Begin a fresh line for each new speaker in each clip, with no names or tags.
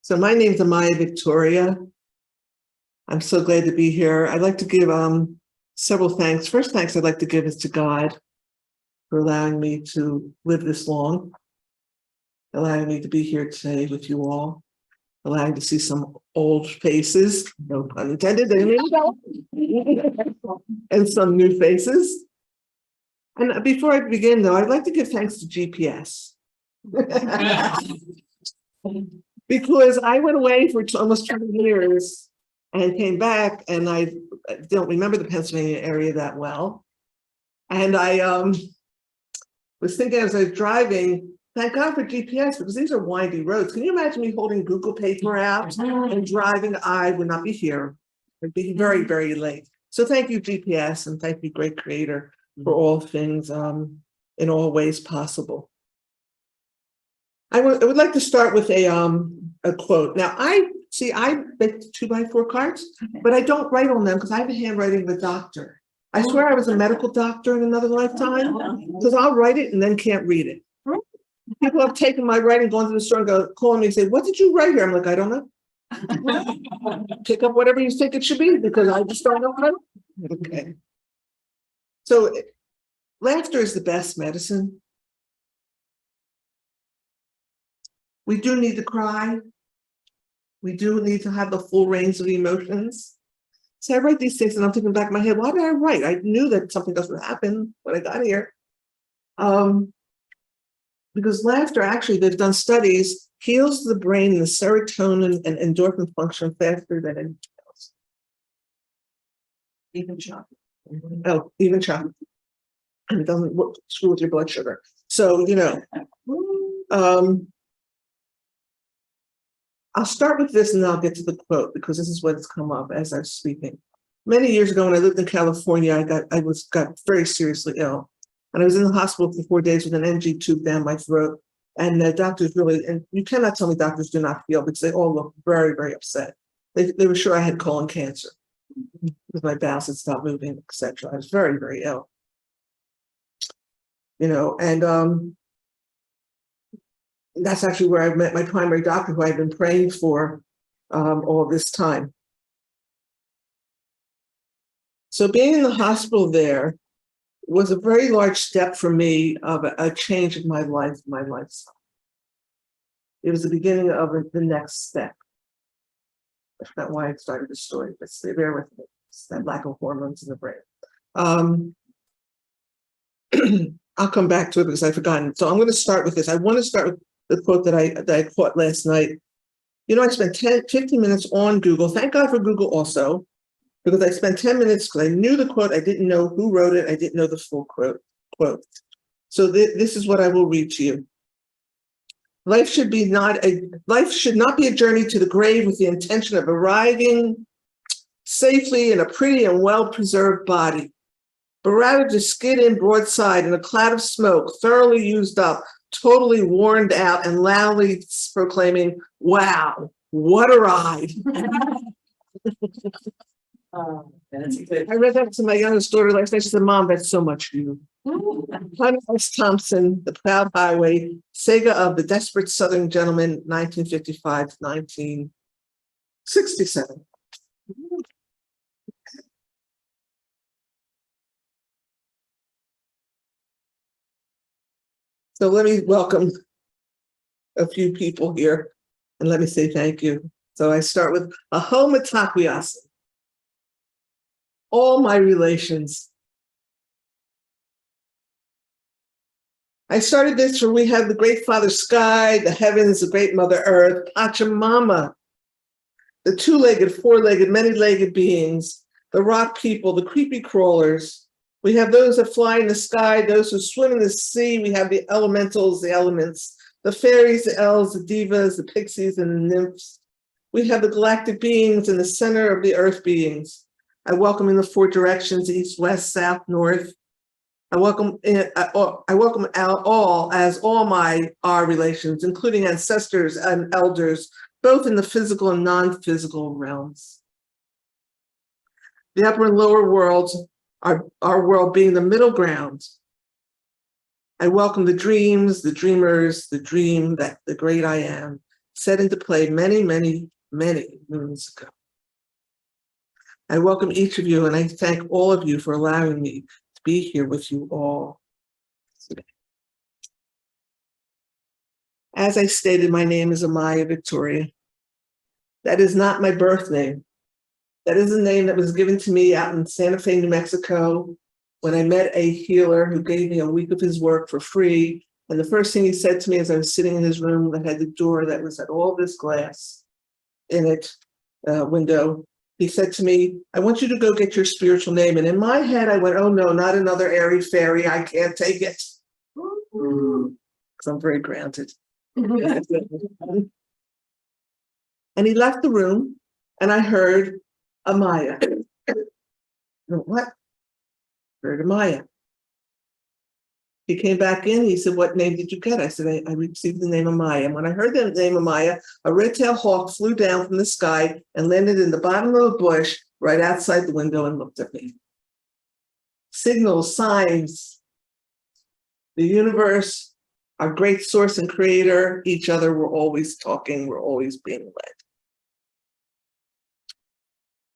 So my name's Amaya Victoria. I'm so glad to be here. I'd like to give several thanks. First thanks I'd like to give is to God for allowing me to live this long, allowing me to be here today with you all, allowing to see some old faces, no pun intended, and some new faces. And before I begin, though, I'd like to give thanks to GPS. Because I went away for almost 20 years and came back, and I don't remember the Pennsylvania area that well. And I was thinking as I was driving, thank God for GPS, because these are windy roads. Can you imagine me holding Google Paper out and driving? I would not be here. I'd be very, very late. So thank you, GPS, and thank you, great creator, for all things in all ways possible. I would like to start with a quote. Now, I make 2x4 cards, but I don't write on them because I have the handwriting of a doctor. I swear I was a medical doctor in another lifetime, because I'll write it and then can't read it. People have taken my writing, gone to the store and calling me and say, "What did you write here?" I'm like, "I don't know." Pick up whatever you think it should be, because I just don't know. Okay. So laughter is the best medicine. We do need to cry. We do need to have the full range of emotions. So I write these things and I'm thinking back in my head, why did I write? I knew that something doesn't happen when I got here. Because laughter, actually, they've done studies, heals the brain and the serotonin and endorphin function faster than anything else. Even chocolate. Oh, even chocolate. And it doesn't screw with your blood sugar. So, I'll start with this and then I'll get to the quote, because this is what's come up as I'm speaking. Many years ago, when I lived in California, I got very seriously ill. And I was in the hospital for 4 days with an NG tube down my throat. And the doctors and you cannot tell me doctors do not feel, because they all look very, very upset. They were sure I had colon cancer because my bowels had stopped moving, etc. I was very, very ill. And that's actually where I met my primary doctor, who I've been praying for all this time. So being in the hospital there was a very large step for me of a change in my life, my lifestyle. It was the beginning of the next step. That's not why I started the story, but stay there with me. It's that lack of hormones in the brain. I'll come back to it because I've forgotten. So I'm going to start with this. I want to start with the quote that I caught last night. I spent 15 minutes on Google. Thank God for Google also, because I spent 10 minutes because I knew the quote. I didn't know who wrote it. I didn't know the full quote. So this is what I will read to you. Life should not be a journey to the grave with the intention of arriving safely in a pretty and well-preserved body, but rather to skid in broadside in a cloud of smoke, thoroughly used up, totally worn out, and loudly proclaiming, "Wow, what a ride." I read that to my youngest daughter last night. She said, "Mom, that's so much you." Hunter S. Thompson, The Proud Highway, Saga of the Desperate Southern Gentleman, 1955 to 1967. So let me welcome a few people here and let me say thank you. So I start with Aho Mataquiasa. All my relations. I started this where we have the great Father Sky, the heavens, the great Mother Earth, Pachamama, the two-legged, four-legged, many-legged beings, the rock people, the creepy crawlers. We have those that fly in the sky, those who swim in the sea. We have the elementals, the elements, the fairies, the elves, the divas, the pixies, and the nymphs. We have the galactic beings in the center of the earth beings. I welcome in the four directions, east, west, south, north. I welcome all as our relations, including ancestors and elders, both in the physical and non-physical realms. The upper and lower worlds, our world being the middle ground. I welcome the dreams, the dreamers, the dream, that the great I am, set into play many, many, many moons ago. I welcome each of you, and I thank all of you for allowing me to be here with you all today. As I stated, my name is Amaya Victoria. That is not my birth name. That is a name that was given to me out in Santa Fe, New Mexico, when I met a healer who gave me a week of his work for free. And the first thing he said to me as I was sitting in his room that had the door that was had all this glass in it, window, he said to me, I want you to go get your spiritual name. And in my head, I went, oh no, not another airy fairy. I can't take it. Because I'm very grounded. And he left the room, and I heard Amaya. What? Heard Amaya. He came back in. He said, what name did you get? I said, I received the name Amaya. And when I heard the name Amaya, a red-tailed hawk flew down from the sky and landed in the bottom of a bush right outside the window and looked at me. Signals, signs, the universe, our great source and creator, each other, we're always talking, we're always being led.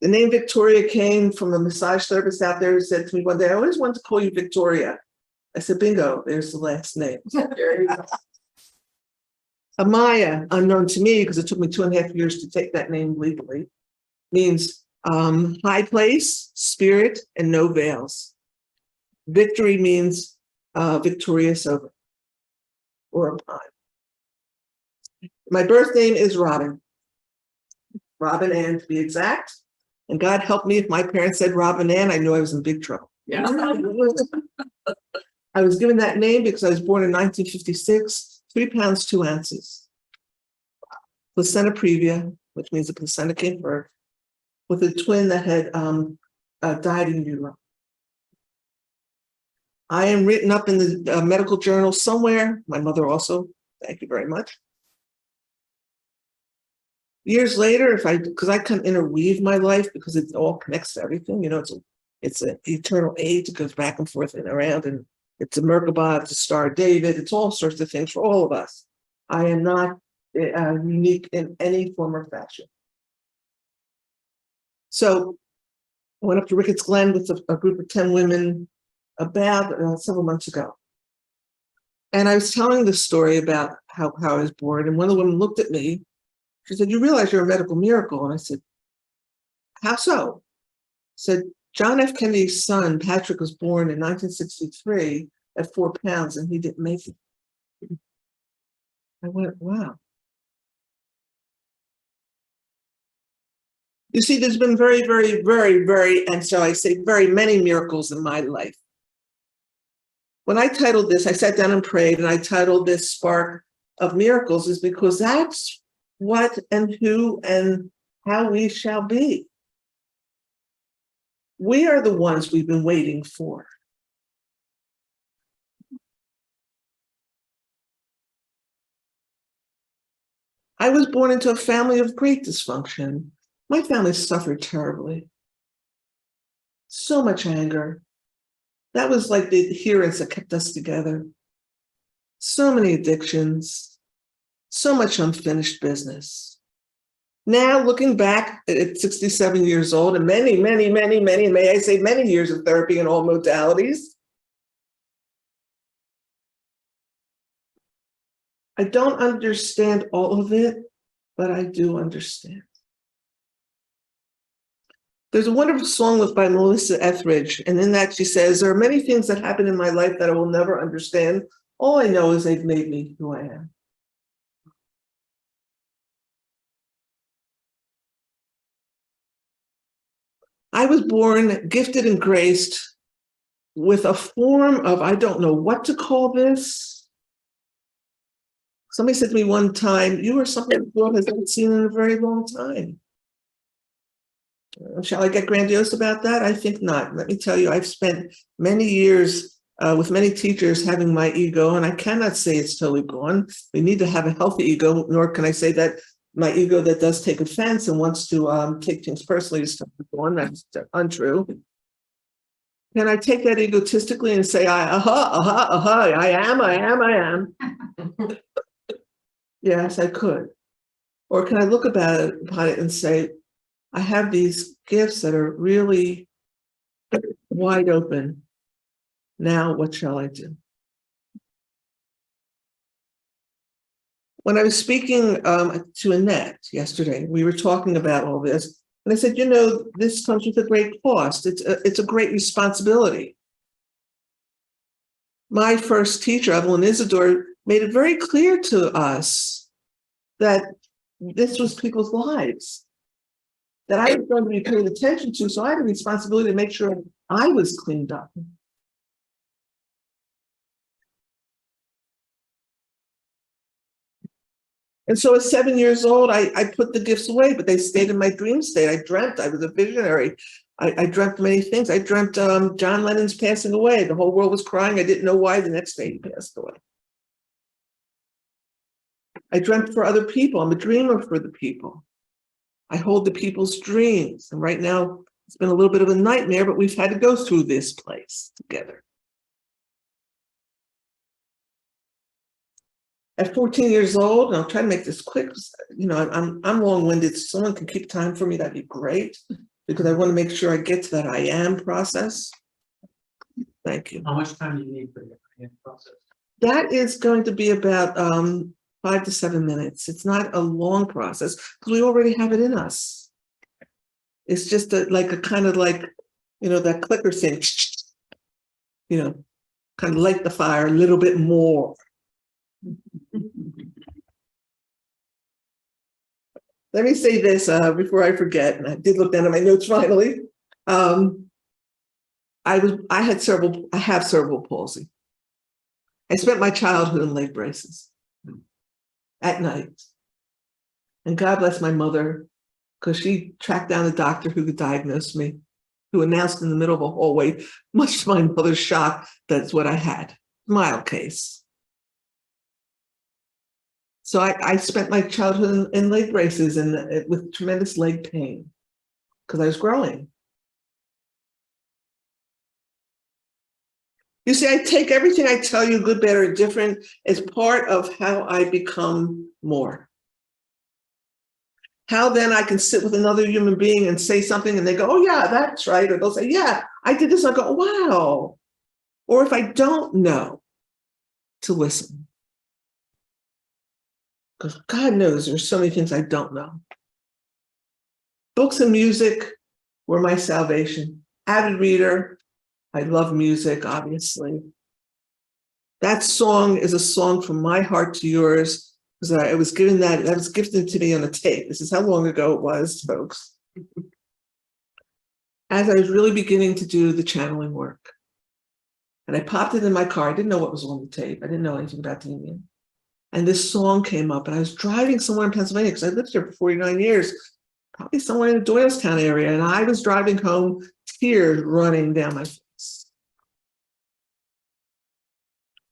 The name Victoria came from a massage therapist out there who said to me one day, I always wanted to call you Victoria. I said, bingo, there's the last name. Amaya, unknown to me, because it took me 2.5 years to take that name legally, means high place, spirit, and no veils. Victory means victorious over, or upon. My birth name is Robin. Robin Ann, to be exact. And God help me if my parents said Robin Ann, I knew I was in big trouble. Yeah. I was given that name because I was born in 1956, 3 pounds, 2 ounces. Placenta previa, which means the placenta came first, with a twin that had died in utero. I am written up in the medical journal somewhere. My mother also, thank you very much. Years later, because I can interweave my life because it all connects to everything, you know, it's an eternal age. It goes back and forth and around, and it's a Merkabah, it's a Star of David, it's all sorts of things for all of us. I am not unique in any form or fashion. So I went up to Ricketts Glen with a group of 10 women about several months ago. And I was telling the story about how I was born, and one of the women looked at me. She said, you realize you're a medical miracle? And I said, how so? Said, John F. Kennedy's son, Patrick, was born in 1963 at 4 pounds, and he didn't make it. I went, wow. You see, there's been very, very, very, very, and so I say very many miracles in my life. When I titled this, I sat down and prayed, and I titled this Spark of Miracles is because that's what and who and how we shall be. We are the ones we've been waiting for. I was born into a family of great dysfunction. My family suffered terribly. So much anger. That was like the adherence that kept us together. So many addictions, so much unfinished business. Now, looking back at 67 years old and many, many, many, many, may I say many years of therapy in all modalities, I don't understand all of it, but I do understand. There's a wonderful song by Melissa Etheridge, and in that she says, there are many things that happen in my life that I will never understand. All I know is they've made me who I am. I was born gifted and graced with a form of, I don't know what to call this. Somebody said to me one time, you are something the world has not seen in a very long time. Shall I get grandiose about that? I think not. Let me tell you, I've spent many years with many teachers having my ego, and I cannot say it's totally gone. We need to have a healthy ego, nor can I say that my ego that does take offense and wants to take things personally is totally gone. That's untrue. Can I take that egotistically and say, I am? Yes, I could. Or can I look upon it and say, I have these gifts that are really wide open. Now, what shall I do? When I was speaking to Annette yesterday, we were talking about all this. And I said, this comes with a great cost. It's a great responsibility. My first teacher, Evelyn Isidore, made it very clear to us that this was people's lives that I was going to be paying attention to. So I had a responsibility to make sure I was cleaned up. And so at 7 years old, I put the gifts away, but they stayed in my dream state. I dreamt, I was a visionary. I dreamt many things. I dreamt John Lennon's passing away. The whole world was crying. I didn't know why. The next day he passed away. I dreamt for other people. I'm a dreamer for the people. I hold the people's dreams. And right now, it's been a little bit of a nightmare, but we've had to go through this place together. At 14 years old, and I'll try to make this quick, I'm long-winded. So someone can keep time for me, that'd be great, because I want to make sure I get to that I am process. Thank you.
How much time do you need for the I am process?
That is going to be about 5 to 7 minutes. It's not a long process because we already have it in us. It's just like that clicker thing, kind of light the fire a little bit more. Let me say this before I forget, and I did look down at my notes finally. I have cerebral palsy. I spent my childhood in leg braces at night. And God bless my mother, because she tracked down a doctor who could diagnose me, who announced in the middle of a hallway, much to my mother's shock, that's what I had, mild case. So I spent my childhood in leg braces and with tremendous leg pain because I was growing. You see, I take everything I tell you, good, bad, or different, as part of how I become more. How then I can sit with another human being and say something and they go, oh yeah, that's right. Or they'll say, yeah, I did this. I go, wow. Or if I don't know, to listen. Because God knows there's so many things I don't know. Books and music were my salvation. Avid reader. I love music, obviously. That song is a song from my heart to yours, because I was given that was gifted to me on a tape. This is how long ago it was, folks. As I was really beginning to do the channeling work. And I popped it in my car. I didn't know what was on the tape. I didn't know anything about the Indian. And this song came up, and I was driving somewhere in Pennsylvania because I lived here for 49 years, probably somewhere in the Doylestown area. And I was driving home, tears running down my face.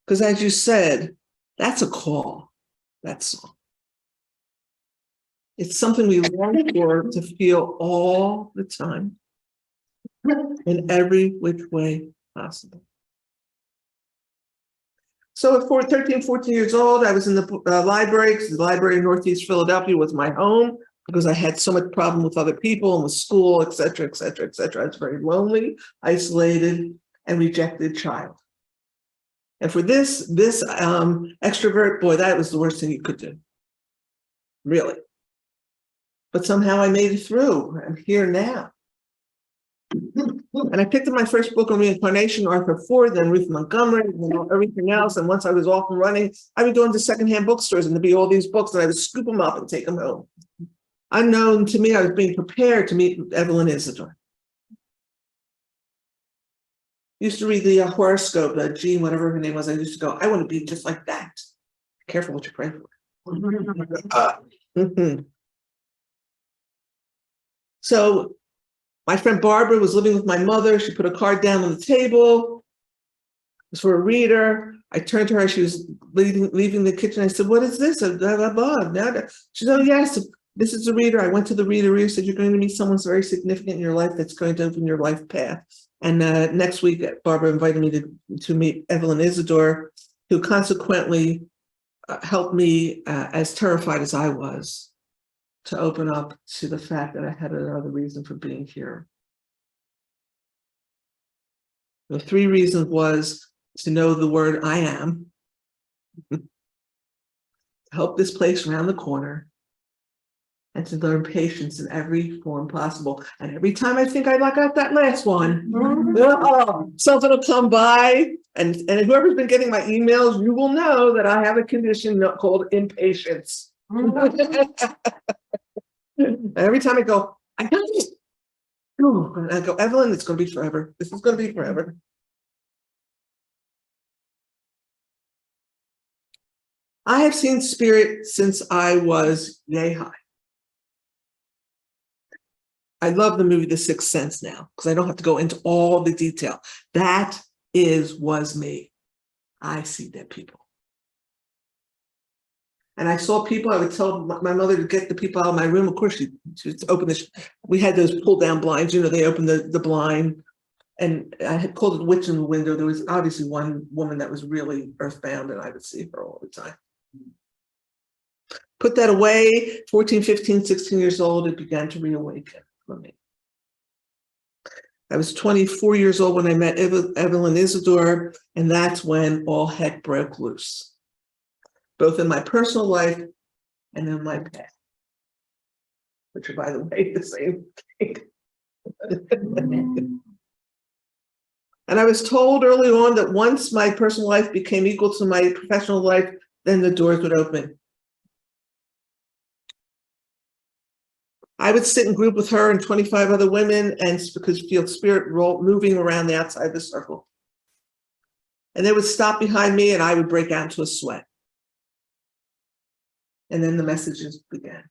Because as you said, that's a call, that song. It's something we long for to feel all the time, in every which way possible. So at 13, 14 years old, I was in the library, because the library in Northeast Philadelphia was my home, because I had so much problem with other people and with school, et cetera, et cetera, et cetera. I was very lonely, isolated, and rejected child. And for this extrovert, boy, that was the worst thing you could do, really. But somehow I made it through. I'm here now. And I picked up my first book on reincarnation, Arthur Ford, then Ruth Montgomery, everything else. And once I was off and running, I would go into secondhand bookstores and there'd be all these books, and I would scoop them up and take them home. Unknown to me, I was being prepared to meet Evelyn Isidore. Used to read the horoscope, Jean, whatever her name was. I used to go, I want to be just like that. Careful what you pray for. So my friend Barbara was living with my mother. She put a card down on the table. It was for a reader. I turned to her. She was leaving the kitchen. I said, what is this? Blah, blah, blah. She said, oh, yes, this is the reader. I went to the reader. Reader said, you're going to meet someone very significant in your life that's going to open your life path. And next week, Barbara invited me to meet Evelyn Isidore, who consequently helped me, as terrified as I was, to open up to the fact that I had another reason for being here. The three reasons was to know the word I am, help this place around the corner, and to learn patience in every form possible. And every time I think I got that last one, something will come by. And whoever's been getting my emails, you will know that I have a condition called impatience. Every time I go, I got it. And I go, Evelyn, it's going to be forever. This is going to be forever. I have seen spirit since I was yay high. I love the movie The Sixth Sense now because I don't have to go into all the detail. That was me. I see dead people. And I saw people, I would tell my mother to get the people out of my room. Of course, she would open this. We had those pull down blinds, they open the blind. And I had called it witch in the window. There was obviously one woman that was really earthbound and I would see her all the time. Put that away, 14, 15, 16 years old, it began to reawaken for me. I was 24 years old when I met Evelyn Isidore, and that's when all heck broke loose, both in my personal life and in my past, which are, by the way, the same thing. And I was told early on that once my personal life became equal to my professional life, then the doors would open. I would sit in group with her and 25 other women and because feel spirit moving around the outside of the circle. And they would stop behind me and I would break out into a sweat. And then the messages began.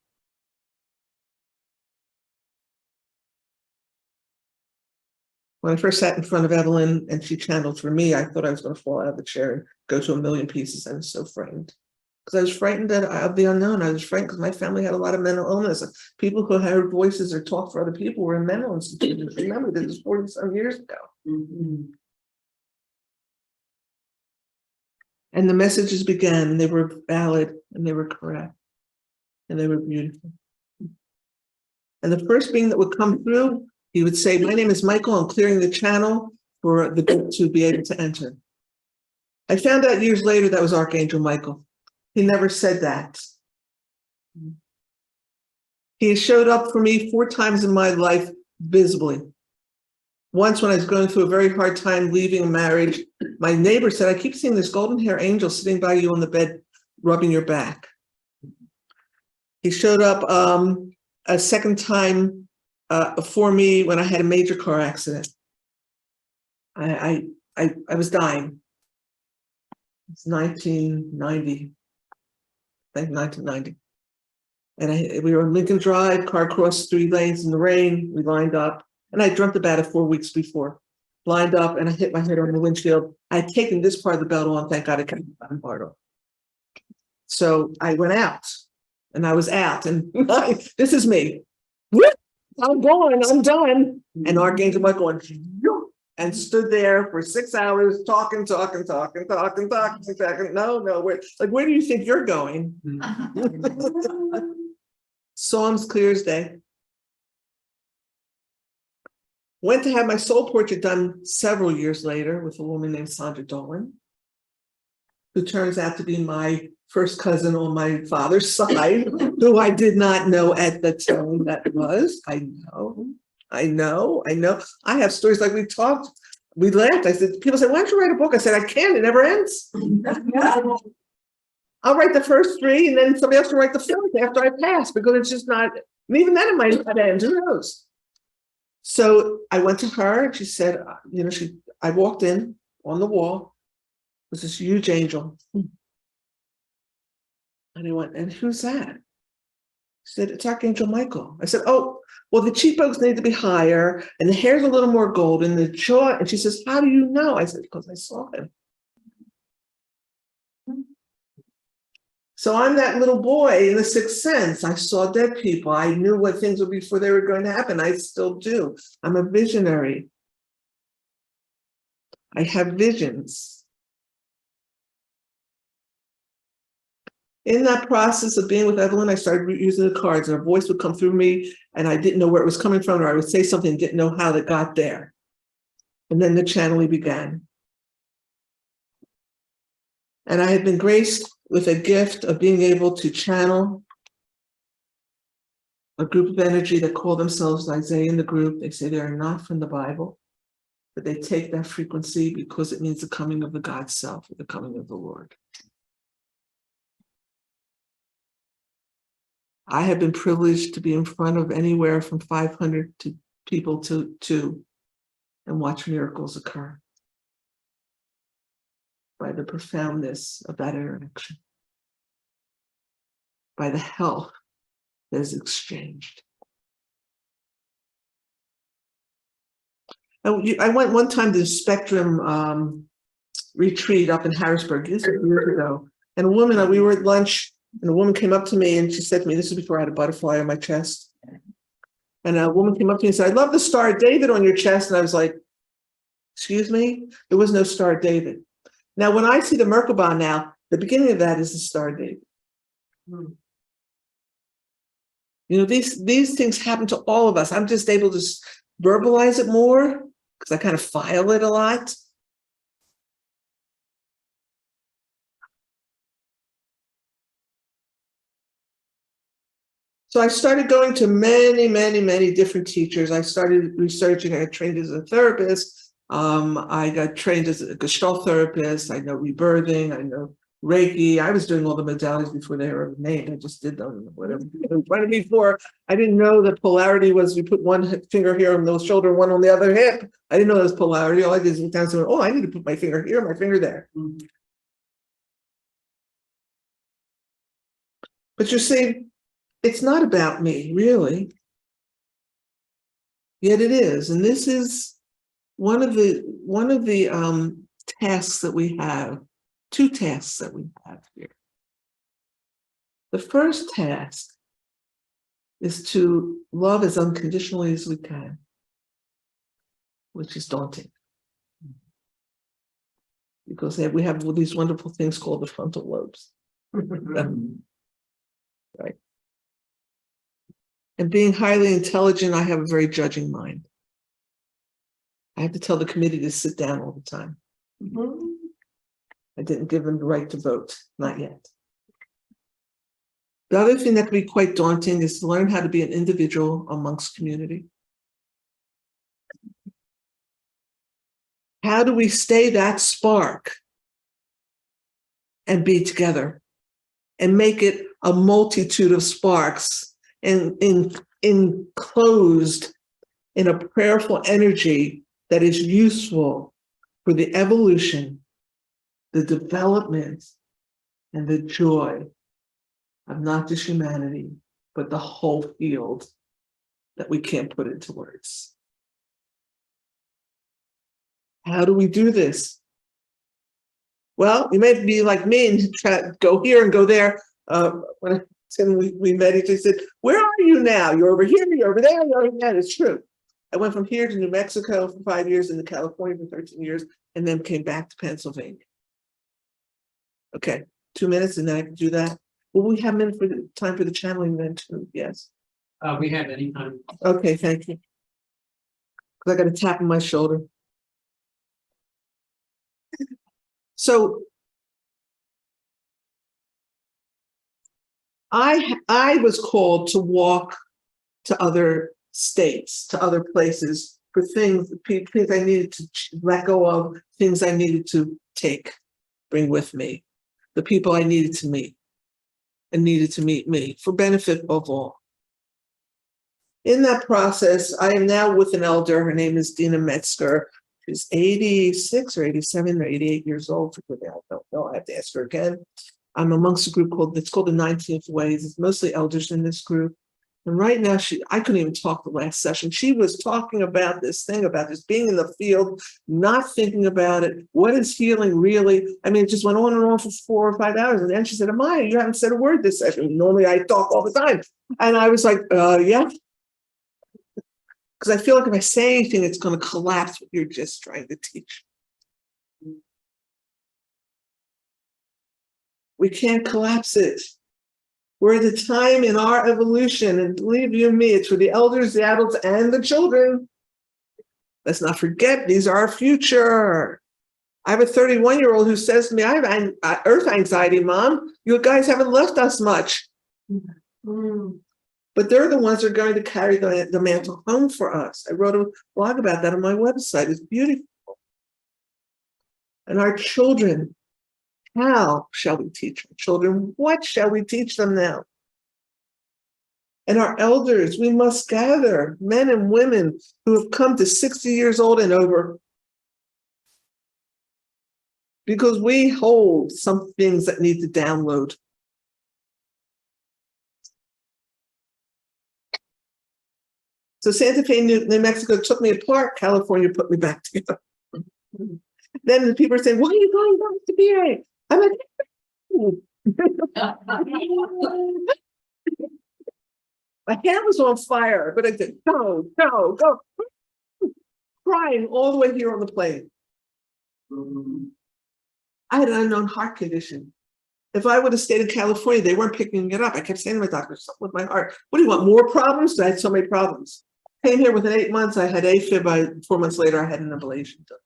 When I first sat in front of Evelyn and she channeled for me, I thought I was going to fall out of the chair and go to a million pieces. I was so frightened. Because I was frightened of the unknown. I was frightened because my family had a lot of mental illness. People who heard voices or talked for other people were in mental institutions. Remember, this was 40-some years ago. Mm-hmm. And the messages began, and they were valid, and they were correct, and they were beautiful. And the first being that would come through, he would say, "My name is Michael. I'm clearing the channel for the group to be able to enter." I found out years later that was Archangel Michael. He never said that. He showed up for me 4 times in my life visibly. Once when I was going through a very hard time leaving a marriage, my neighbor said, "I keep seeing this golden hair angel sitting by you on the bed, rubbing your back." He showed up a second time for me when I had a major car accident. I was dying. It's 1990. I think 1990. And we were on Lincoln Drive, car crossed 3 lanes in the rain. We lined up, and I dreamt about it 4 weeks before. Lined up, and I hit my head on the windshield. I had taken this part of the belt on. Thank God I kept the bottom part on. So I went out, and I was out, and this is me. I'm gone. I'm done. And Archangel Michael went and stood there for 6 hours talking. No, where do you think you're going? Saw him clear as day. Went to have my soul portrait done several years later with a woman named Sandra Dolan, who turns out to be my first cousin on my father's side, who I did not know at the time that was. I know. I have stories like we laughed. I said, people say, "Why don't you write a book?" I said, "I can't, it never ends." I'll write the first 3 and then somebody else will write the 4th after I pass because it's just not, and even then it might not end, who knows? So I went to her and she said, I walked in on the wall, was this huge angel. And he went, "And who's that?" She said, "It's Archangel Michael." I said, "Oh, well, the cheekbones need to be higher and the hair's a little more golden, the jaw." And she says, "How do you know?" I said, "Because I saw him." So I'm that little boy in The Sixth Sense. I saw dead people. I knew what things would be before they were going to happen. I still do. I'm a visionary. I have visions. In that process of being with Evelyn, I started using the cards, and her voice would come through me, and I didn't know where it was coming from, or I would say something and didn't know how it got there. And then the channeling began. And I had been graced with a gift of being able to channel a group of energy that call themselves Isaiah in the group. They say they are not from the Bible, but they take that frequency because it means the coming of the God self, or the coming of the Lord. I have been privileged to be in front of anywhere from 500 people to two and watch miracles occur by the profoundness of that interaction, by the health that is exchanged. I went one time to the Spectrum retreat up in Harrisburg, this was years ago, and a woman, we were at lunch, and a woman came up to me and she said to me, this is before I had a butterfly on my chest. And a woman came up to me and said, I love the Star of David on your chest. And I was like, excuse me? There was no Star of David. Now, when I see the Merkaba now, the beginning of that is the Star of David. You know, these things happen to all of us. I'm just able to verbalize it more because I kind of file it a lot. So I started going to many different teachers. I started researching. I got trained as a therapist. I got trained as a Gestalt therapist. I know rebirthing. I know Reiki. I was doing all the modalities before they were named. I just did them, whatever. In front of me before, I didn't know that polarity was you put one finger here on the shoulder, one on the other hip. I didn't know that was polarity. All I did is look down and say, oh, I need to put my finger here, my finger there. But you see, it's not about me, really. Yet it is. And this is one of the tasks that we have, two tasks that we have here. The first task is to love as unconditionally as we can, which is daunting. Because we have these wonderful things called the frontal lobes. Right. And being highly intelligent, I have a very judging mind. I have to tell the committee to sit down all the time. I didn't give them the right to vote, not yet. The other thing that can be quite daunting is to learn how to be an individual amongst community. How do we stay that spark and be together and make it a multitude of sparks and enclosed in a prayerful energy that is useful for the evolution, the development, and the joy of not just humanity, but the whole field that we can't put into words. How do we do this? Well, you may be like me and try to go here and go there. When we met, he said, where are you now? You're over here, you're over there, you're over there. It's true. I went from here to New Mexico for 5 years and to California for 13 years, and then came back to Pennsylvania. Okay, 2 minutes and then I can do that. Will we have minutes for the time for the channeling then too? Yes.
We have any time.
Okay, thank you. Because I got a tap on my shoulder. So I was called to walk to other states, to other places for things I needed to let go of, things I needed to bring with me, the people I needed to meet and needed to meet me for benefit of all. In that process, I am now with an elder. Her name is Dina Metzger. She's 86 or 87 or 88 years old. I don't know. I have to ask her again. I'm amongst a group called the 19th Ways. It's mostly elders in this group. And right now, I couldn't even talk the last session. She was talking about this thing, about just being in the field, not thinking about it. What is healing really? I mean, it just went on and on for 4 or 5 hours. And then she said, Amaya, you haven't said a word this session. Normally I talk all the time. And I was like, yeah. Because I feel like if I say anything, it's going to collapse what you're just trying to teach. We can't collapse it. We're at a time in our evolution, and believe you me, it's for the elders, the adults, and the children. Let's not forget, these are our future. I have a 31-year-old who says to me, I have earth anxiety, Mom. You guys haven't left us much. But they're the ones that are going to carry the mantle home for us. I wrote a blog about that on my website. It's beautiful. And our children, how shall we teach our children? What shall we teach them now? And our elders, we must gather men and women who have come to 60 years old and over, because we hold some things that need to download. So Santa Fe, New Mexico took me apart. California put me back together. Then the people are saying, why are you going back to BA? I'm like, my hand was on fire, but I said, go, crying all the way here on the plane. I had an unknown heart condition. If I would have stayed in California, they weren't picking it up. I kept saying to my doctor, something with my heart. What do you want, more problems? I had so many problems. Came here within 8 months, I had AFib. 4 months later, I had an ablation done.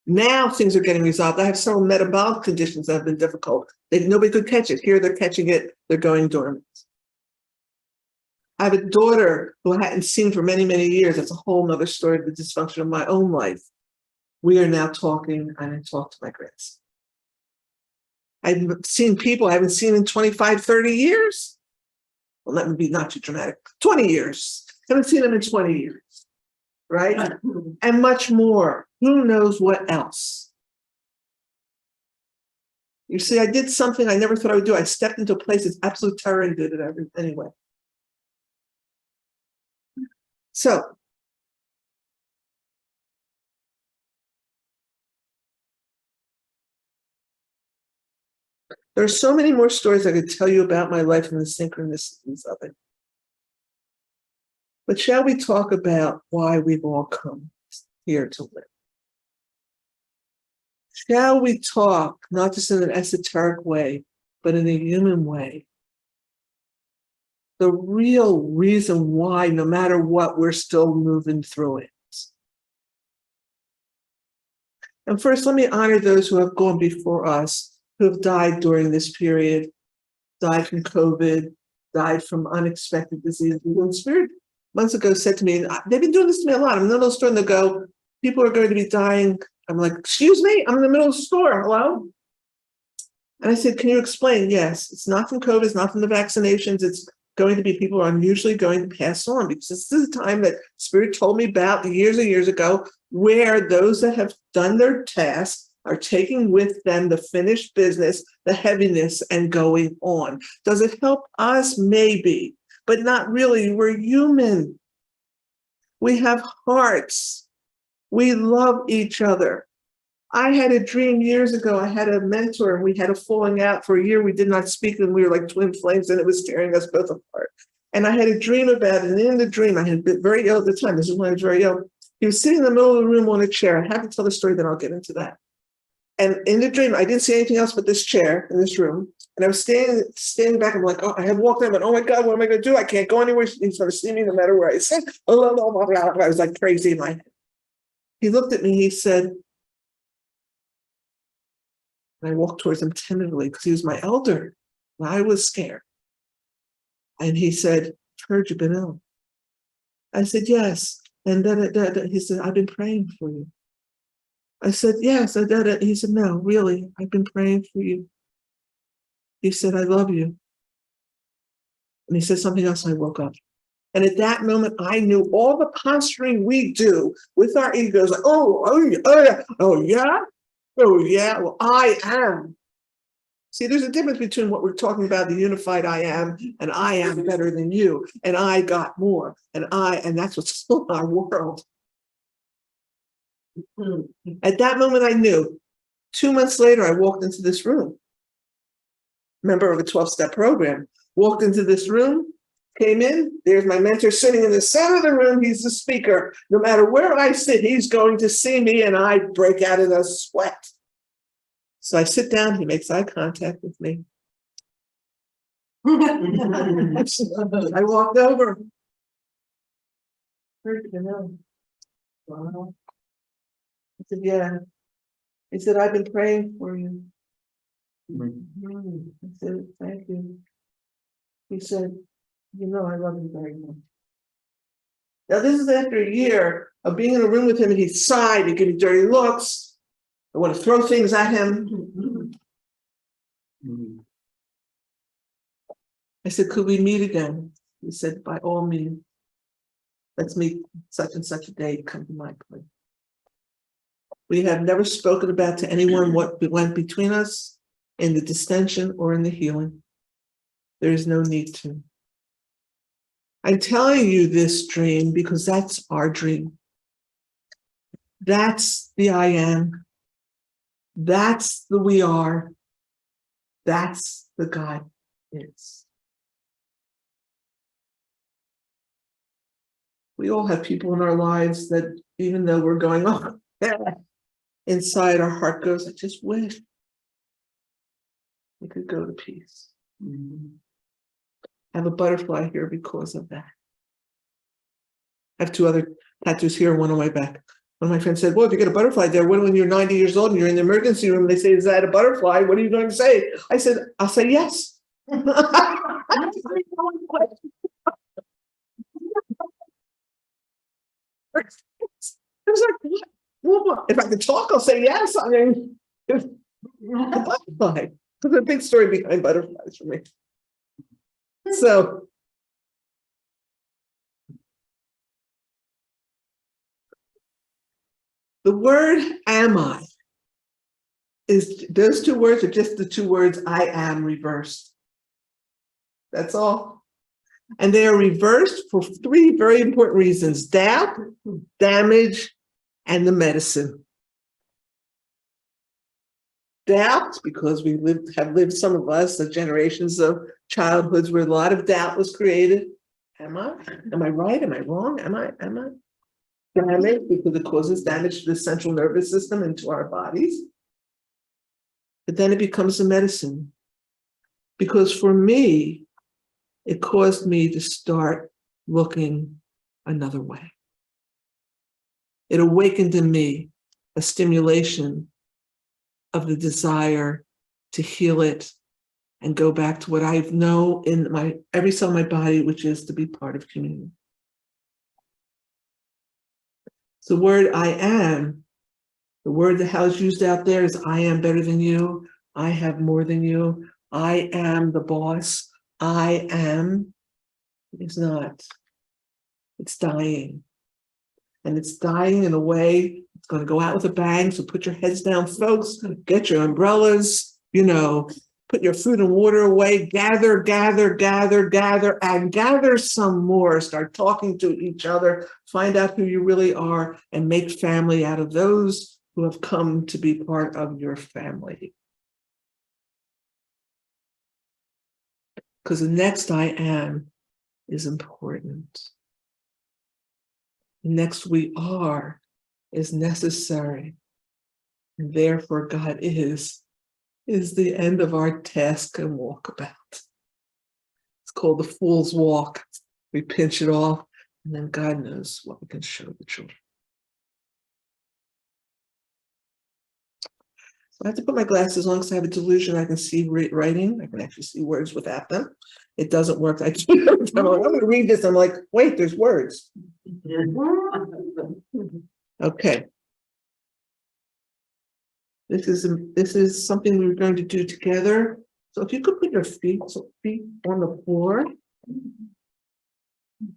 Now things are getting resolved. I have several metabolic conditions that have been difficult. Nobody could catch it. Here they're catching it. They're going dormant. I have a daughter who I hadn't seen for many, many years. That's a whole nother story of the dysfunction of my own life. We are now talking. I didn't talk to my grandson. I've seen people I haven't seen in 25, 30 years. Well, let me be not too dramatic. 20 years. I haven't seen them in 20 years. Right? And much more. Who knows what else? You see, I did something I never thought I would do. I stepped into a place that's absolute terror and did it anyway. So, there are so many more stories I could tell you about my life and the synchronicities of it. But shall we talk about why we've all come here to live? Shall we talk, not just in an esoteric way, but in a human way? The real reason why, no matter what, we're still moving through it. And first, let me honor those who have gone before us, who have died during this period, died from COVID, died from unexpected disease. And Spirit months ago said to me, they've been doing this to me a lot. I'm in the middle of the store and they go, people are going to be dying. I'm like, excuse me, I'm in the middle of the store, hello? And I said, can you explain? Yes, it's not from COVID, it's not from the vaccinations, it's going to be people who are unusually going to pass on, because this is a time that Spirit told me about years and years ago, where those that have done their task are taking with them the finished business, the heaviness, and going on. Does it help us? Maybe, but not really. We're human. We have hearts. We love each other. I had a dream years ago. I had a mentor and we had a falling out for a year. We did not speak and we were like twin flames and it was tearing us both apart. And I had a dream about it. And in the dream, I had been very ill at the time. This is when I was very ill. He was sitting in the middle of the room on a chair. I have to tell the story, then I'll get into that. And in the dream, I didn't see anything else but this chair in this room. And I was standing back. I'm like, oh, I had walked in, but oh my God, what am I going to do? I can't go anywhere. He's going to see me no matter where I sit. I was like crazy in my head. He looked at me. He said, and I walked towards him timidly because he was my elder. And I was scared. And he said, I've heard you've been ill. I said, yes. And then he said, I've been praying for you. I said, yes. He said, no, really, I've been praying for you. He said, I love you. And he said something else, and I woke up. And at that moment, I knew all the posturing we do with our egos, like, oh yeah, well, I am. See, there's a difference between what we're talking about, the unified I am, and I am better than you, and I got more, and that's what's still in our world. At that moment, I knew. 2 months later, I walked into this room. Member of a 12-step program, walked into this room, came in, there's my mentor sitting in the center of the room, he's the speaker. No matter where I sit, he's going to see me, and I break out in a sweat. So I sit down, he makes eye contact with me. I walked over. Heard you know. Wow. I said, yeah. He said, I've been praying for you. I said, thank you. He said, you know, I love you very much. Now, this is after a year of being in a room with him, and he sighed, he'd give me dirty looks. I want to throw things at him. I said, could we meet again? He said, by all means. Let's meet such and such a day, come to my place. We have never spoken about to anyone what went between us in the distension or in the healing. There is no need to. I'm telling you this dream because that's our dream. That's the I am. That's the we are. That's the God is. We all have people in our lives that even though we're going on, inside our heart goes, I just wish we could go to peace. I have a butterfly here because of that. I have two other tattoos here, one on my back. One of my friends said, well, if you get a butterfly there, when you're 90 years old and you're in the emergency room, they say, is that a butterfly? What are you going to say? I said, I'll say yes. I was like, what? If I could talk, I'll say yes. I mean, a butterfly. There's a big story behind butterflies for me. So, the word am I is those two words are just the two words I am reversed. That's all. And they are reversed for three very important reasons: doubt, damage, and the medicine. Doubt, because we have lived, some of us, the generations of childhoods where a lot of doubt was created. Am I? Am I right? Am I wrong? Am I? Damage, because it causes damage to the central nervous system and to our bodies. But then it becomes a medicine. Because for me, it caused me to start looking another way. It awakened in me a stimulation of the desire to heal it and go back to what I know in my every cell of my body, which is to be part of community. So the word I am, the word that how it's used out there is I am better than you, I have more than you, I am the boss, I am. It's not. It's dying. And it's dying in a way, it's going to go out with a bang. So put your heads down, folks, get your umbrellas, put your food and water away, gather, and gather some more. Start talking to each other, find out who you really are, and make family out of those who have come to be part of your family. Because the next I am is important. The next we are is necessary. And therefore God is the end of our task and walkabout. It's called the fool's walk. We pinch it off, and then God knows what we can show the children. So I have to put my glasses on because I have a delusion. I can see writing. I can actually see words without them. It doesn't work. I'm going to read this. I'm like, wait, there's words. Okay. This is something we're going to do together. So if you could put your feet on the floor.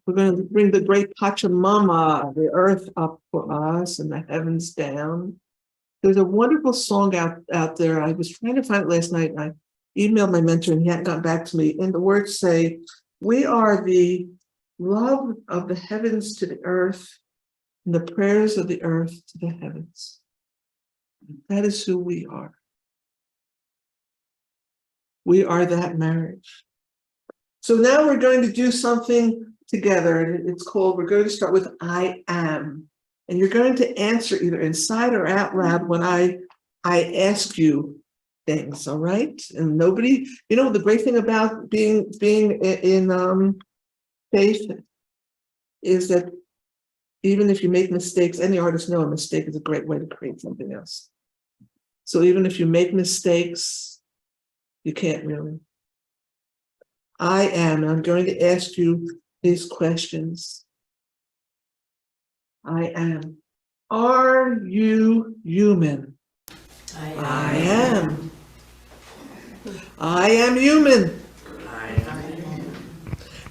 We're going to bring the great Pachamama, the earth up for us and the heavens down. There's a wonderful song out there. I was trying to find it last night, and I emailed my mentor and he hadn't gotten back to me. And the words say, we are the love of the heavens to the earth and the prayers of the earth to the heavens. That is who we are. We are that marriage. So now we're going to do something together, and it's called, we're going to start with I am. And you're going to answer either inside or out loud when I ask you, things, all right? And nobody, the great thing about being in faith is that even if you make mistakes, any artists know a mistake is a great way to create something else. So even if you make mistakes, you can't really. I'm going to ask you these questions. I am. Are you human? I am. I am human.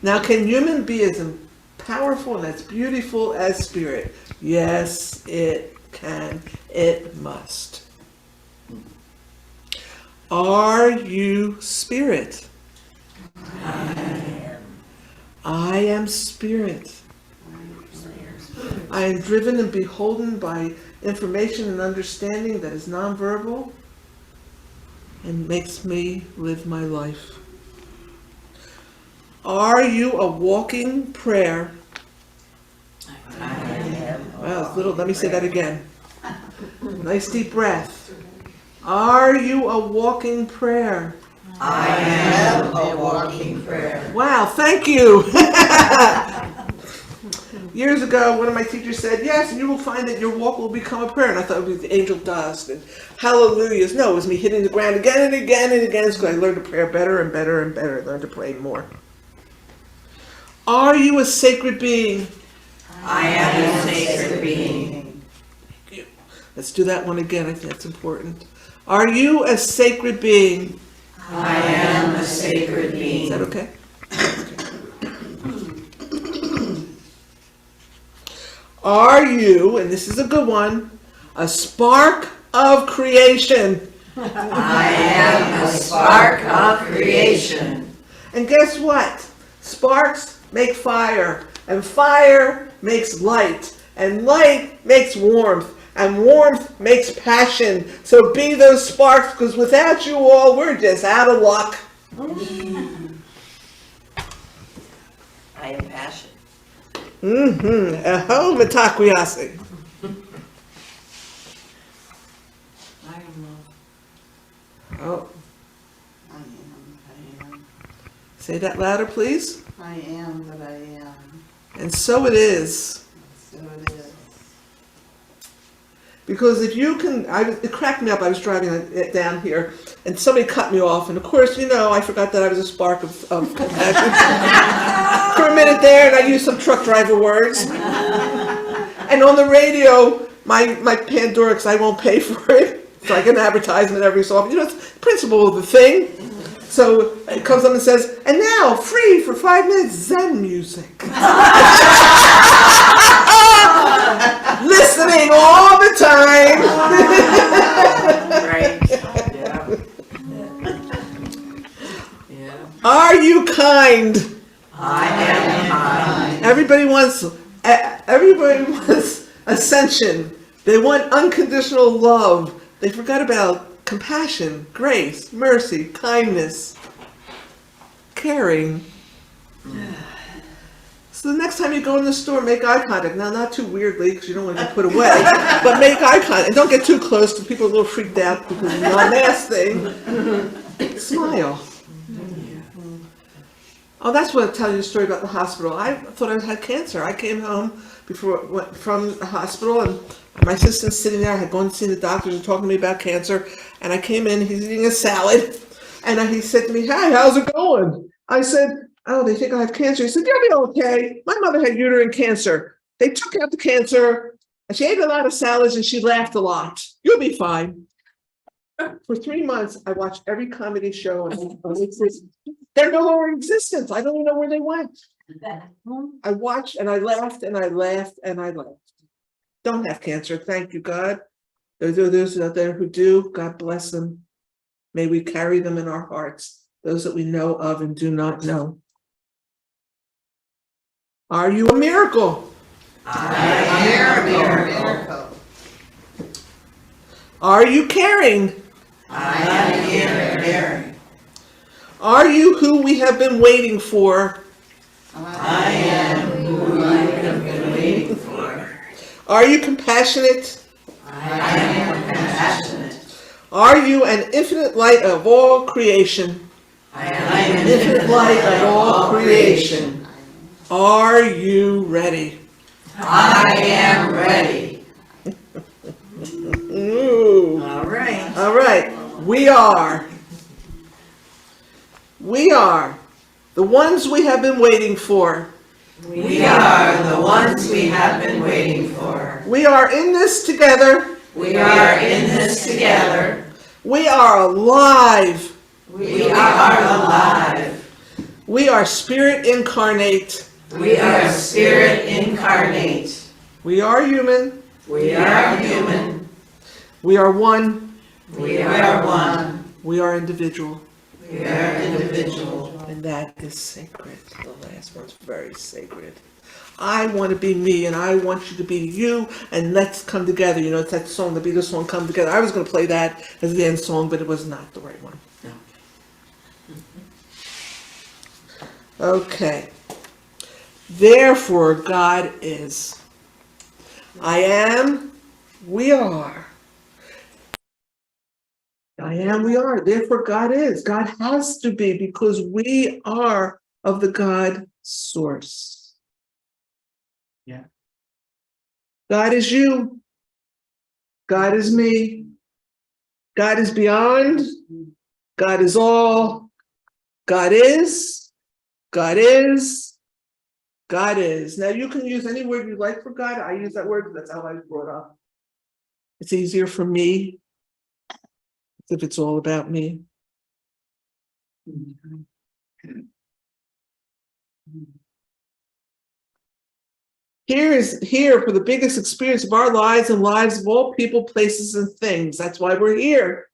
Now, can human be as powerful and as beautiful as spirit? Yes, it can. It must. Are you spirit? I am spirit. I am driven and beholden by information and understanding that is nonverbal and makes me live my life. Are you a walking prayer? Well, it's little. Let me say that again. Nice deep breath. Are you a walking prayer?
I am a walking prayer.
Wow, thank you. Years ago, one of my teachers said, yes, and you will find that your walk will become a prayer. And I thought it was the angel dust and hallelujahs. No, it was me hitting the ground again and again and again. So I learned to pray better and better and better. I learned to pray more. Are you a sacred being?
I am a sacred being.
Thank you. Let's do that one again. I think that's important. Are you a sacred being?
I am a sacred being.
Is that okay? Are you, and this is a good one, a spark of creation?
I am a spark of creation.
And guess what? Sparks make fire, and fire makes light, and light makes warmth, and warmth makes passion. So be those sparks, because without you all, we're just out of luck.
I am passion.
Aho, mitakwiyasi.
I am love.
Oh,
I am.
say that louder, please.
I am that I am.
And so it is.
So it is.
Because if you can, it cracked me up. I was driving it down here, and somebody cut me off. And of course, I forgot that I was a spark of compassion for a minute there, and I used some truck driver words. And on the radio, my Pandora, because I won't pay for it, it's like an advertisement every so often. It's the principle of the thing. So it comes up and says, and now, free for 5 minutes, Zen music. Listening all the time.
Right. Yeah.
Are you kind?
I am kind.
Everybody wants ascension. They want unconditional love. They forgot about compassion, grace, mercy, kindness, caring. So the next time you go in the store, make eye contact. Now, not too weirdly, because you don't want to get put away, but make eye contact. And don't get too close, because people are a little freaked out because of the non-mask thing. Smile. Oh, that's what I'll tell you a story about the hospital. I thought I had cancer. I came home from the hospital, and my assistant's sitting there. I had gone to see the doctors and talking to me about cancer. And I came in, he's eating a salad. And he said to me, hey, how's it going? I said, oh, they think I have cancer. He said, you'll be okay. My mother had uterine cancer. They took out the cancer, and she ate a lot of salads, and she laughed a lot. You'll be fine. For 3 months, I watched every comedy show, and they're no longer in existence. I don't even know where they went. I watched, and I laughed, and I laughed, and I laughed. Don't have cancer. Thank you, God. Those out there who do, God bless them. May we carry them in our hearts, those that we know of and do not know. Are you a miracle?
I am a miracle.
Are you caring?
I am caring.
Are you who we have been waiting for?
I am who I have been waiting for.
Are you compassionate?
I am compassionate.
Are you an infinite light of all creation?
I am an infinite light of all creation.
Are you ready?
I am ready.
Ooh.
All right.
All right. We are the ones we have been waiting for.
We are the ones we have been waiting for.
We are in this together.
We are in this together.
We are alive.
We are alive.
We are spirit incarnate.
We are spirit incarnate.
We are human.
We are human.
We are one.
We are one.
We are individual.
We are individual.
And that is sacred. The last one's very sacred. I want to be me and I want you to be you, and let's come together. You know, it's that song, the Beatles song, Come Together. I was going to play that as the end song, but it was not the right one. Okay. Therefore, God is. I am, we are. I am, we are. Therefore, God is. God has to be, because we are of the God source.
Yeah.
God is you. God is me. God is beyond. God is all. God is. God is. God is. Now, you can use any word you like for God. I use that word because that's how I was brought up. It's easier for me if it's all about me. Here for the biggest experience of our lives and lives of all people, places, and things. That's why we're here.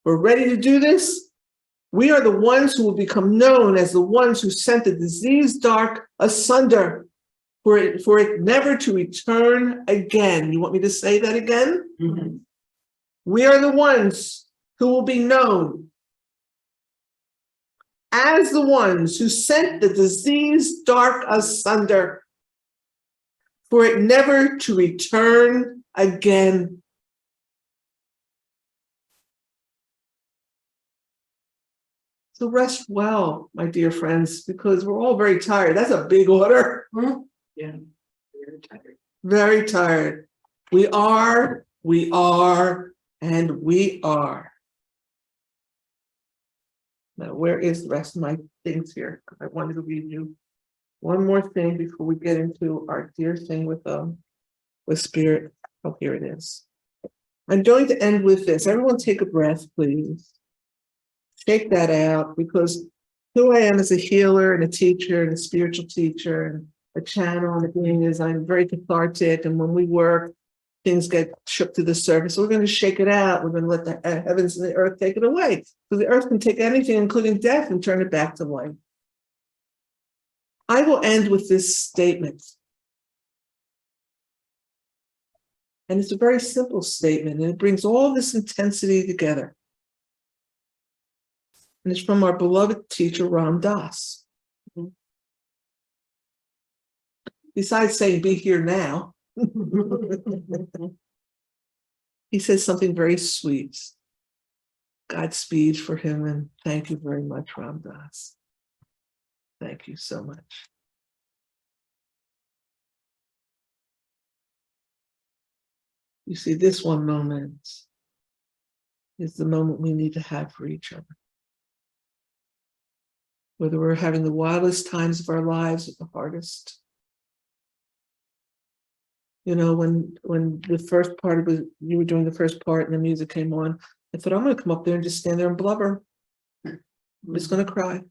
We're ready to do this. We are the ones who will become known as the ones who sent the disease dark asunder, for it never to return again. You want me to say that again?
Mhm.
We are the ones who will be known as the ones who sent the disease dark asunder, for it never to return again. So rest well, my dear friends, because we're all very tired. That's a big order.
Yeah. Very tired.
Very tired. We are, and we are. Now, where is the rest of my things here? I wanted to read you one more thing before we get into our dear thing with spirit. Oh, here it is. I'm going to end with this. Everyone take a breath, please. Shake that out, because who I am as a healer and a teacher and a spiritual teacher and a channel and a being is I'm very cathartic. And when we work, things get shook to the surface. So we're going to shake it out. We're going to let the heavens and the earth take it away. So the earth can take anything, including death, and turn it back to life. I will end with this statement. And it's a very simple statement, and it brings all this intensity together. And it's from our beloved teacher, Ram Dass. Besides saying, be here now, he says something very sweet. Godspeed for him, and thank you very much, Ram Dass. Thank you so much. You see, this one moment is the moment we need to have for each other. Whether we're having the wildest times of our lives or the hardest. You know, when the first part of it, you were doing the first part and the music came on, I thought, I'm going to come up there and just stand there and blubber. I'm just going to cry.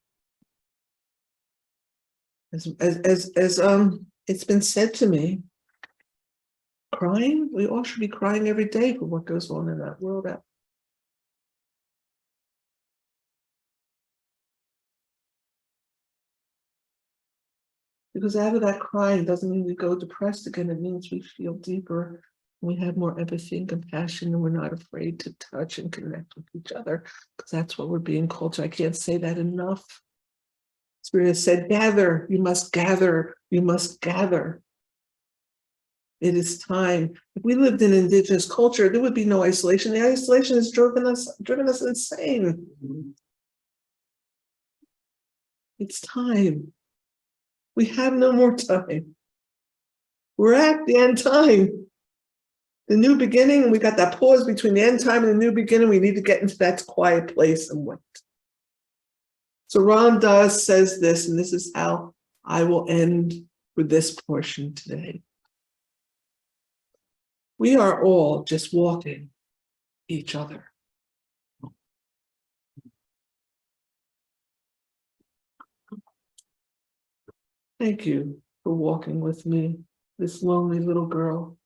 As it's been said to me, crying, we all should be crying every day for what goes on in that world out. Because out of that crying doesn't mean we go depressed again. It means we feel deeper. We have more empathy and compassion, and we're not afraid to touch and connect with each other, because that's what we're being called to. I can't say that enough. Spirit has said, gather, you must gather, you must gather. It is time. If we lived in indigenous culture, there would be no isolation. The isolation has driven us insane. It's time. We have no more time. We're at the end time. The new beginning, we got that pause between the end time and the new beginning. We need to get into that quiet place and wait. So Ram Dass says this, and this is how I will end with this portion today. We are all just walking each other. Thank you for walking with me, this lonely little girl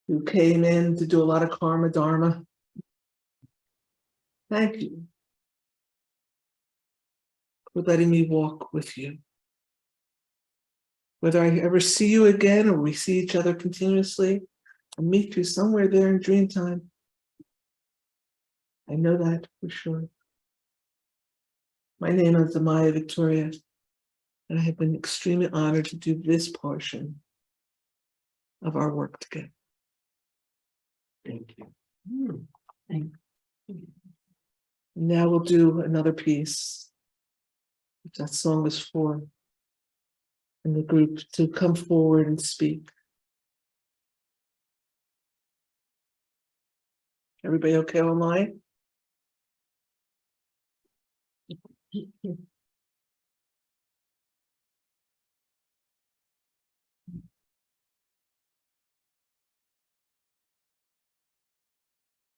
who came in to do a lot of karma dharma. Thank you for letting me walk with you. Whether I ever see you again or we see each other continuously, I'll meet you somewhere there in dream time. I know that for sure. My name is Amaya Victoria, and I have been extremely honored to do this portion of our work together.
Thank you.
Thank
Now we'll do another piece, which that song is for, and the group to come forward and speak. Everybody okay online?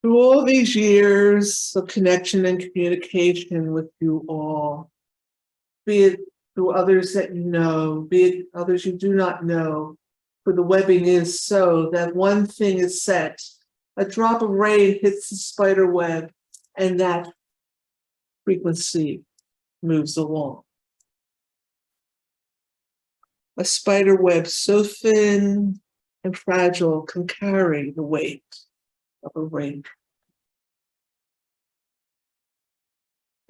Through all these years of connection and communication with you all, be it through others that you know, be it others you do not know, for the webbing is so that one thing is set, a drop of rain hits the spider web, and that frequency moves along. A spider web so thin and fragile can carry the weight of a rain.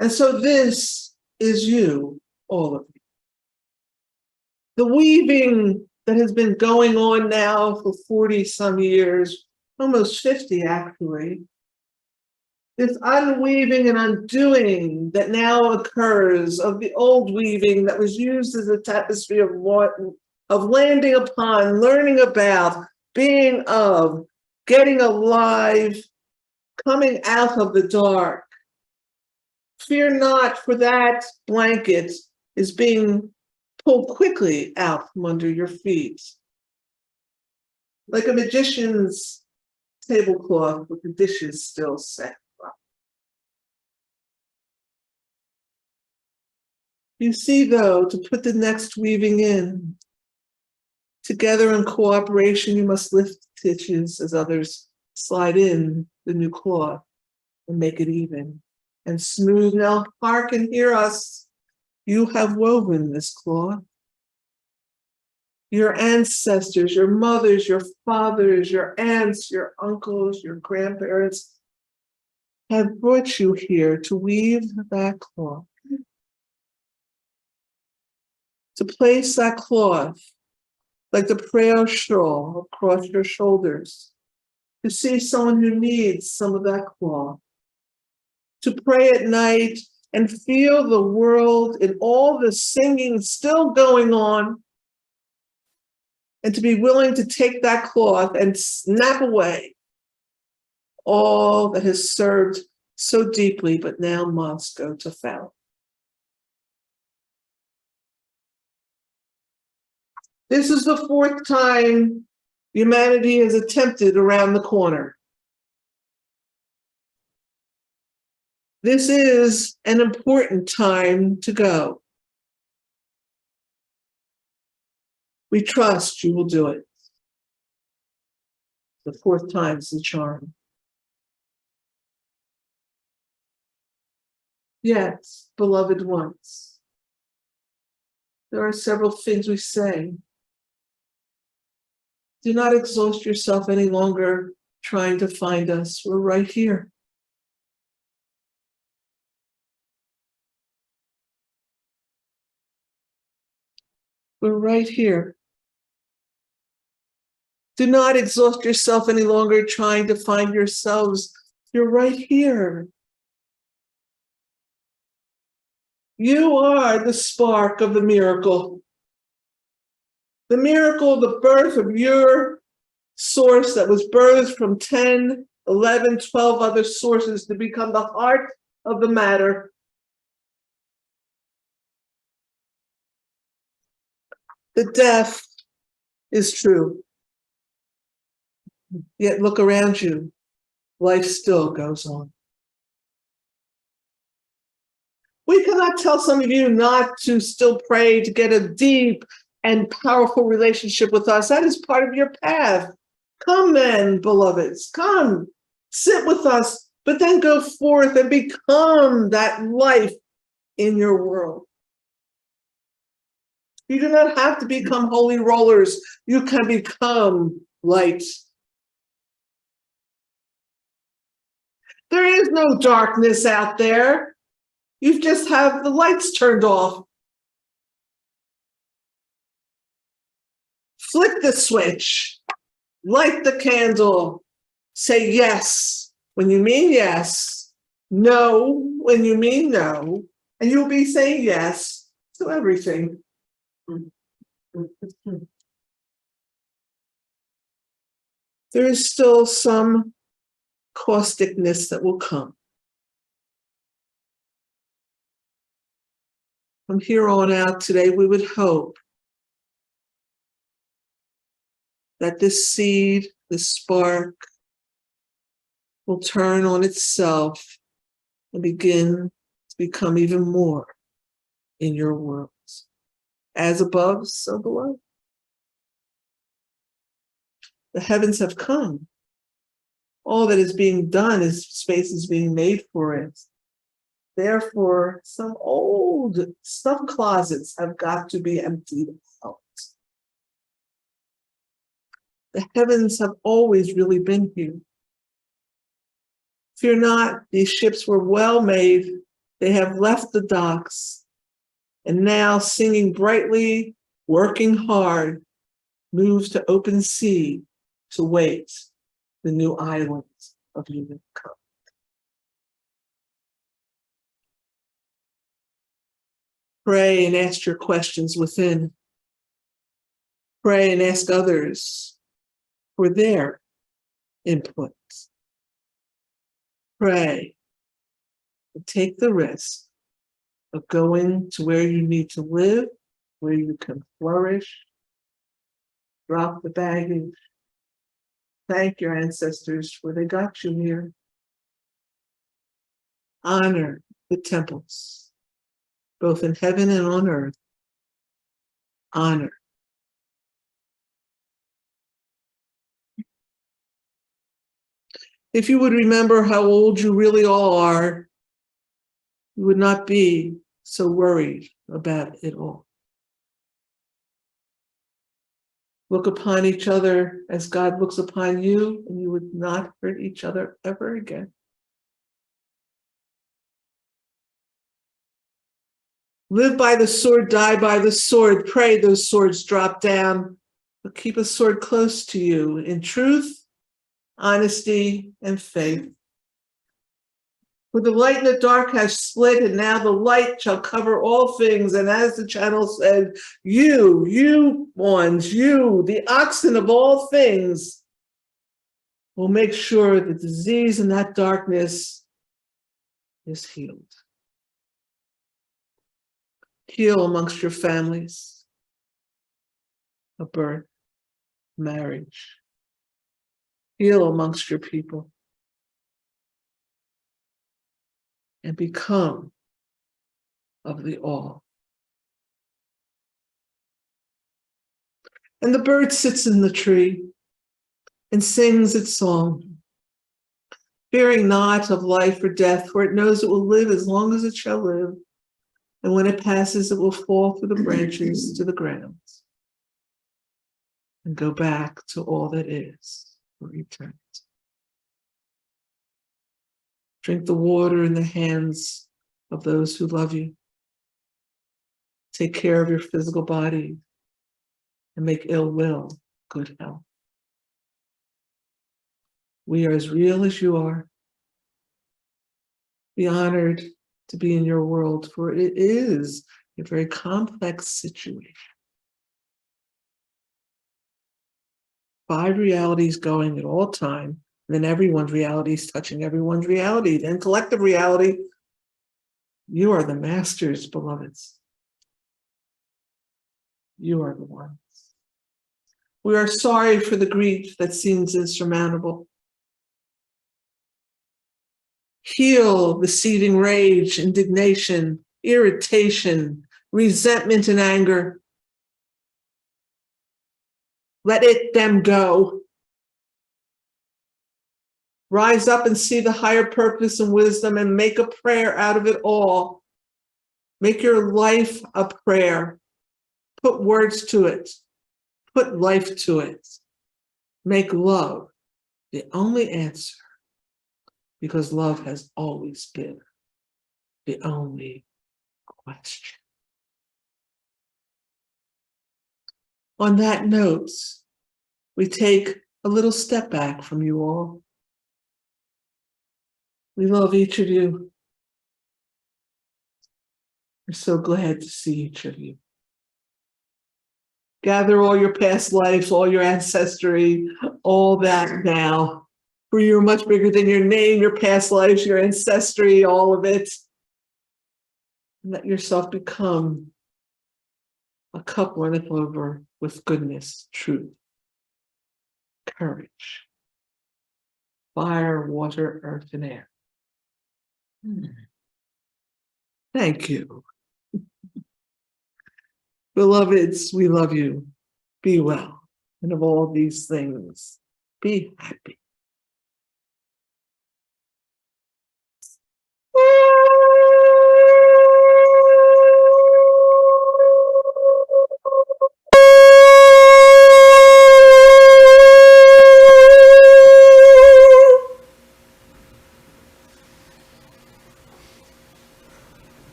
And so this is you, all of you. The weaving that has been going on now for 40 some years, almost 50 actually, this unweaving and undoing that now occurs of the old weaving that was used as a tapestry of landing upon, learning about, being of, getting alive, coming out of the dark. Fear not, for that blanket is being pulled quickly out from under your feet. Like a magician's tablecloth with the dishes still set up. You see, though, to put the next weaving in, together in cooperation, you must lift stitches as others slide in the new cloth and make it even and smooth. Now, hark and hear us. You have woven this cloth. Your ancestors, your mothers, your fathers, your aunts, your uncles, your grandparents have brought you here to weave that cloth. To place that cloth like the prayer shawl across your shoulders. To see someone who needs some of that cloth. To pray at night and feel the world and all the singing still going on, and to be willing to take that cloth and snap away all that has served so deeply, but now must go to foul. This is the fourth time humanity has attempted around the corner. This is an important time to go. We trust you will do it. The fourth time's the charm. Yes, beloved ones. There are several things we say. Do not exhaust yourself any longer trying to find us. We're right here. We're right here. Do not exhaust yourself any longer trying to find yourselves. You're right here. You are the spark of the miracle. The miracle, the birth of your source that was birthed from 10, 11, 12 other sources to become the heart of the matter. The death is true. Yet look around you. Life still goes on. We cannot tell some of you not to still pray to get a deep and powerful relationship with us. That is part of your path. Come then, beloveds, come, sit with us, but then go forth and become that life in your world. You do not have to become holy rollers. You can become light. There is no darkness out there. You just have the lights turned off. Flick the switch, light the candle, say yes when you mean yes, no when you mean no, and you'll be saying yes to everything. There is still some causticness that will come. From here on out today, we would hope that this seed, this spark, will turn on itself and begin to become even more in your worlds. As above, so below. The heavens have come. All that is being done is space is being made for it. Therefore, some old stuff closets have got to be emptied out. The heavens have always really been here. Fear not, these ships were well made. They have left the docks and now singing brightly, working hard, moves to open sea to wait the new islands of humankind. Pray and ask your questions within. Pray and ask others for their input. Pray and take the risk of going to where you need to live, where you can flourish. Drop the baggage. Thank your ancestors for they got you here. Honor the temples, both in heaven and on earth. Honor. If you would remember how old you really all are, you would not be so worried about it all. Look upon each other as God looks upon you, and you would not hurt each other ever again. Live by the sword, die by the sword. Pray those swords drop down, but keep a sword close to you in truth, honesty, and faith. For the light and the dark has split, and now the light shall cover all things. And as the channel said, you ones, you, the oxen of all things, will make sure the disease and that darkness is healed. Heal amongst your families, a birth, marriage. Heal amongst your people. And become of the all. And the bird sits in the tree and sings its song, fearing not of life or death, for it knows it will live as long as it shall live. And when it passes, it will fall through the branches to the ground and go back to all that is for eternity. Drink the water in the hands of those who love you. Take care of your physical body. and make ill will good health. We are as real as you are. Be honored to be in your world, for it is a very complex situation. 5 realities going at all time, and then everyone's reality is touching everyone's reality. Then collective reality, you are the masters, beloveds. You are the ones. We are sorry for the grief that seems insurmountable. Heal the seething rage, indignation, irritation, resentment, and anger. Let them go. Rise up and see the higher purpose and wisdom and make a prayer out of it all. Make your life a prayer. Put words to it. Put life to it. Make love the only answer, because love has always been the only question. On that note, we take a little step back from you all. We love each of you. We're so glad to see each of you. Gather all your past lives, all your ancestry, all that now. For you're much bigger than your name, your past lives, your ancestry, all of it. And let yourself become a cup runneth over with goodness, truth, courage, fire, water, earth, and air. Thank you. Beloveds, we love you. Be well. And of all these things, be happy.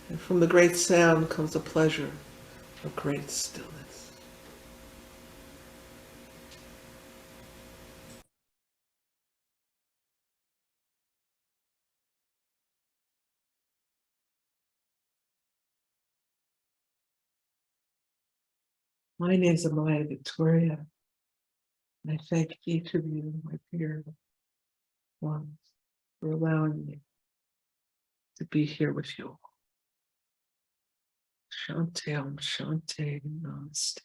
And from the great sound comes a pleasure of great stillness. My name is Amaya Victoria, and I thank each of you, my dear ones, for allowing me to be here with you all. Shanti Om Shanti Namaste.